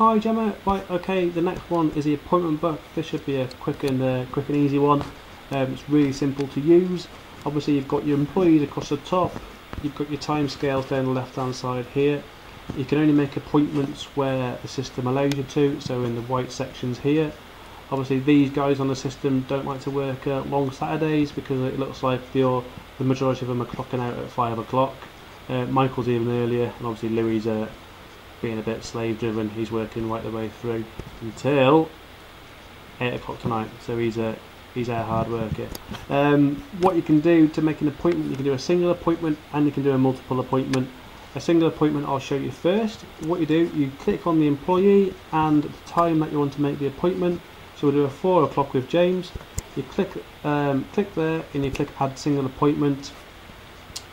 Hi Gemma, right, okay, the next one is the appointment book. This should be a quick and easy one. It's really simple to use. Obviously you've got your employees across the top, you've got your time scales down the left hand side here. You can only make appointments where the system allows you to, so in the white sections here. Obviously these guys on the system don't like to work long Saturdays because it looks like the majority of them are clocking out at 5 o'clock. Michael's even earlier, and obviously Louis being a bit slave driven, he's working right the way through until 8 o'clock tonight, so he's our hard worker. What you can do to make an appointment, you can do a single appointment and you can do a multiple appointment. A single appointment I'll show you first. What you do, you click on the employee and the time that you want to make the appointment. So we'll do a 4 o'clock with James. You click there and you click add single appointment.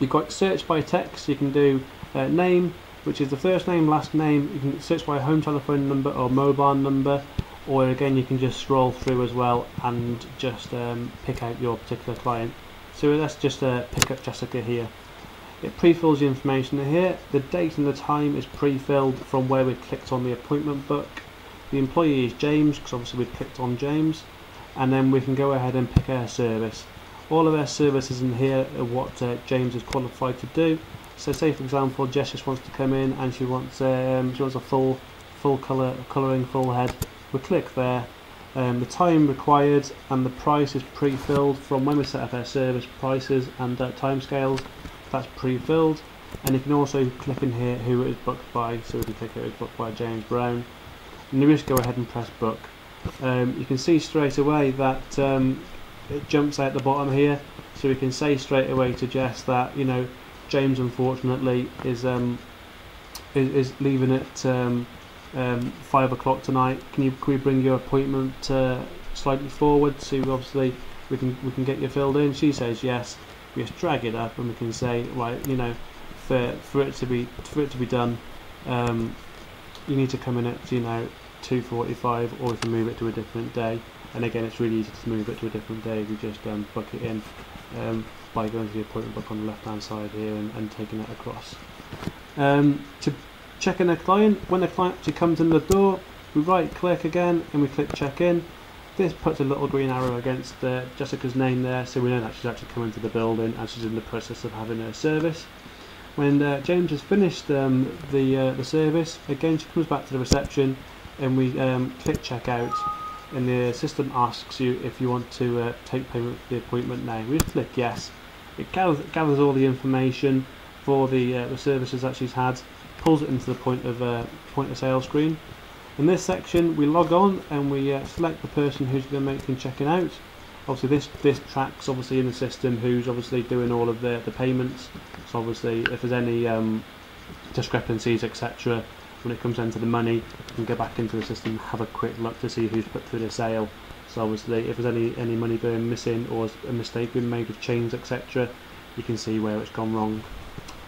You've got search by text. You can do name, which is the first name, last name. You can search by home telephone number or mobile number, or again you can just scroll through as well and just pick out your particular client. So let's just pick up Jessica here. It pre-fills the information here. The date and the time is pre-filled from where we clicked on the appointment book. The employee is James, because obviously we've clicked on James, and then we can go ahead and pick our service. All of our services in here are what James is qualified to do. So say for example Jess just wants to come in and she wants a full colouring full head. We click there. The time required and the price is pre-filled from when we set up our service prices and timescales. That's pre-filled, and you can also click in here who it is booked by, so we can click it was booked by James Brown, and you just go ahead and press book. You can see straight away that it jumps out the bottom here, so we can say straight away to Jess that James unfortunately is leaving at 5 o'clock tonight. Can we bring your appointment slightly forward so obviously we can get you filled in? She says yes. We just drag it up and we can say, right, for it to be done, you need to come in at 2:45, or we can move it to a different day. And again, it's really easy to move it to a different day. We just book it in by going to the appointment book on the left hand side here and taking it across. To check in a client, when the client actually comes in the door, we right click again and we click check in. This puts a little green arrow against Jessica's name there, so we know that she's actually come into the building and she's in the process of having her service. When James has finished the service, again she comes back to the reception and we click check out, and the system asks you if you want to take payment for the appointment now. We just click yes. It gathers all the information for the services that she's had, pulls it into the point of sale screen. In this section we log on and we select the person who's going to make things checking out. Obviously this tracks obviously in the system who's obviously doing all of the payments, so obviously if there's any discrepancies etc when it comes into the money, you can go back into the system and have a quick look to see who's put through the sale. So obviously if there's any money going missing or a mistake being made with chains etc, you can see where it's gone wrong.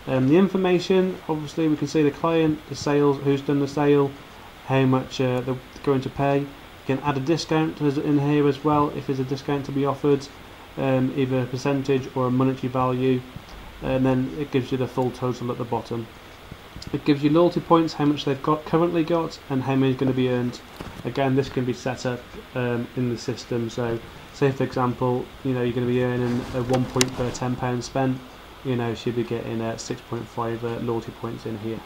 The information, obviously we can see the client, the sales, who's done the sale, how much they're going to pay. You can add a discount in here as well if there's a discount to be offered, either a percentage or a monetary value, and then it gives you the full total at the bottom. It gives you loyalty points, how much they've currently got and how many is going to be earned. Again, this can be set up in the system, so say for example you're going to be earning 1 point per £10 spent, she'll be getting 6.5 loyalty points in here.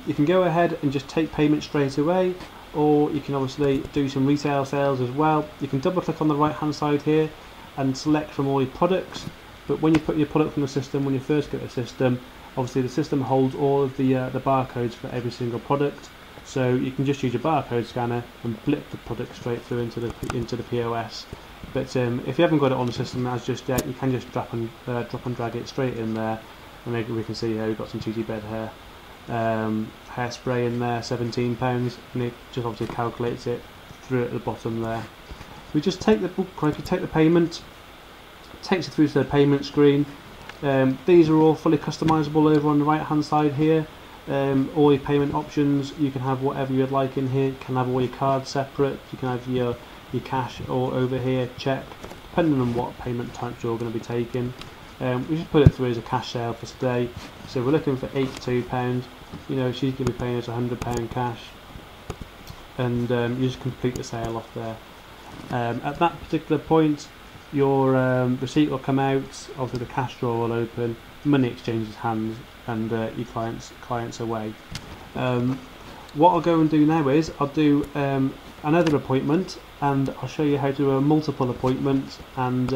You can go ahead and just take payment straight away, or you can obviously do some retail sales as well. You can double click on the right hand side here and select from all your products, but when you put your product from the system, when you first get the system, obviously the system holds all of the barcodes for every single product, so you can just use your barcode scanner and blip the product straight through into the POS. But if you haven't got it on the system as just yet, you can just drop and drag it straight in there, and maybe we can see here we've got some cheesy bed hair. Hairspray in there, £17, and it just obviously calculates it through at the bottom there. We just take the payment, takes you through to the payment screen. These are all fully customizable over on the right hand side here. All your payment options, you can have whatever you'd like in here. You can have all your cards separate, you can have your cash or over here check, depending on what payment types you're going to be taking. We just put it through as a cash sale for today, so we're looking for £82. She's going to be paying us £100 cash. and you just complete the sale off there. At that particular point, your receipt will come out, obviously the cash drawer will open, money exchanges hands, and your client's away. What I'll go and do now is I'll do another appointment, and I'll show you how to do a multiple appointment, and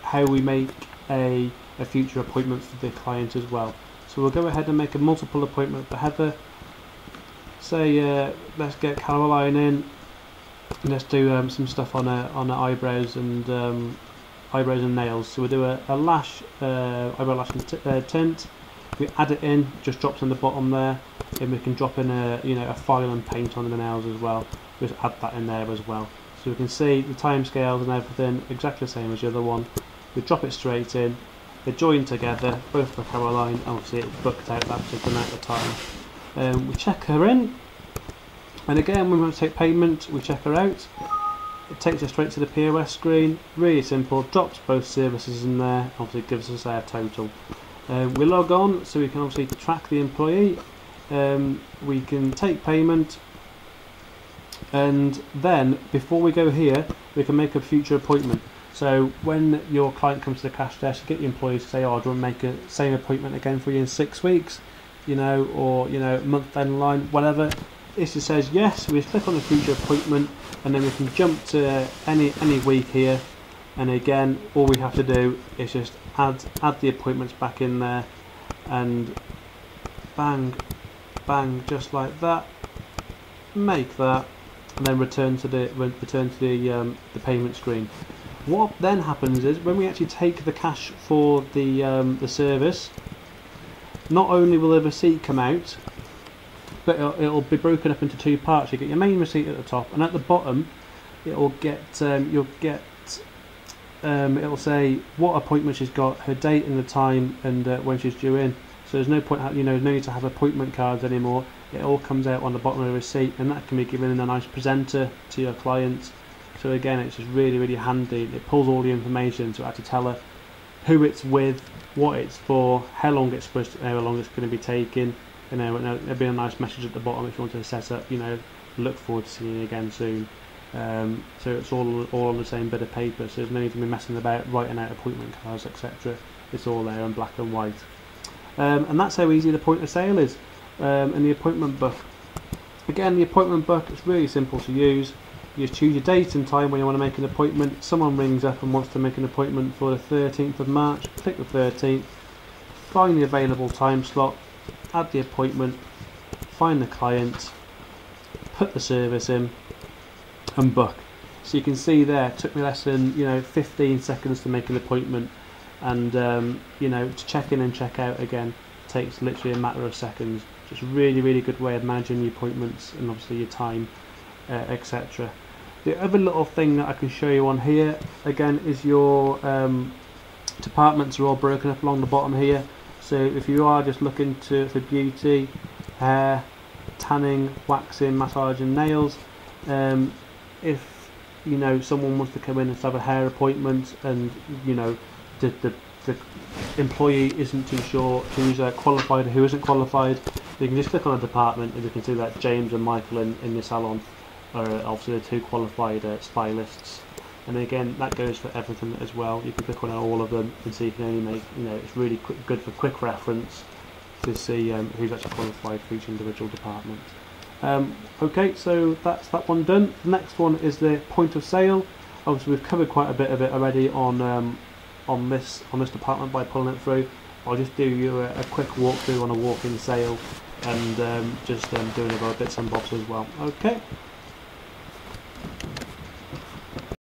how we make a future appointment for the client as well. So we'll go ahead and make a multiple appointment for Heather. Say let's get Caroline in, and let's do some stuff on her eyebrows and nails. So we'll do a eyebrow lash and tint. We add it in, just drops on the bottom there, and we can drop in a file and paint on the nails as well. Just add that in there as well. So we can see the time scales and everything exactly the same as the other one. We drop it straight in. They're joined together, both for Caroline. Obviously it's booked out that particular amount of time. We check her in, and again when we want to take payment, we check her out. It takes us straight to the POS screen. Really simple. Drops both services in there. Obviously gives us our total. We log on, so we can obviously track the employee. We can take payment, and then before we go here, we can make a future appointment. So when your client comes to the cash desk, you get the employee to say, "Oh, do you want to make a same appointment again for you in 6 weeks?" Or a month down the line, whatever. It just says yes. We just click on the future appointment, and then we can jump to any week here. And again, all we have to do is just add the appointments back in there, and bang, bang, just like that. Make that, and then return to the payment screen. What then happens is when we actually take the cash for the service, not only will the receipt come out, but it'll be broken up into two parts. You get your main receipt at the top, and at the bottom, it'll say what appointment she's got, her date and the time, and when she's due in. So there's no point, no need to have appointment cards anymore. It all comes out on the bottom of the receipt, and that can be given in a nice presenter to your clients. So again, it's just really, really handy. It pulls all the information to actually tell her who it's with, what it's for, how long it's supposed to, how long it's going to be taking. There'll be a nice message at the bottom if you want to set up. Look forward to seeing you again soon. So it's all on the same bit of paper. So there's no need to be messing about writing out appointment cards, etc. It's all there in black and white. And that's how easy the point of sale is. And the appointment book. Again, the appointment book is really simple to use. You just choose your date and time when you want to make an appointment. Someone rings up and wants to make an appointment for the 13th of March. Click the 13th, find the available time slot, add the appointment, find the client, put the service in, and book. So you can see there, it took me less than 15 seconds to make an appointment, and to check in and check out again takes literally a matter of seconds. Just a really, really good way of managing your appointments and obviously your time, etc. The other little thing that I can show you on here again is your departments are all broken up along the bottom here. So if you are just looking for beauty, hair, tanning, waxing, massage and nails, if someone wants to come in and have a hair appointment, and the employee isn't too sure who's qualified or who isn't qualified, you can just click on a department, and you can see that James and Michael in the salon are obviously the two qualified stylists. And again, that goes for everything as well. You can click on all of them and see if you can only make, it's really good for quick reference to see who's actually qualified for each individual department. Okay, so that's that one done. The next one is the point of sale. Obviously, we've covered quite a bit of it already on this department by pulling it through. I'll just do you a quick walkthrough on a walk-in sale, and just doing about bits and bobs as well. Okay.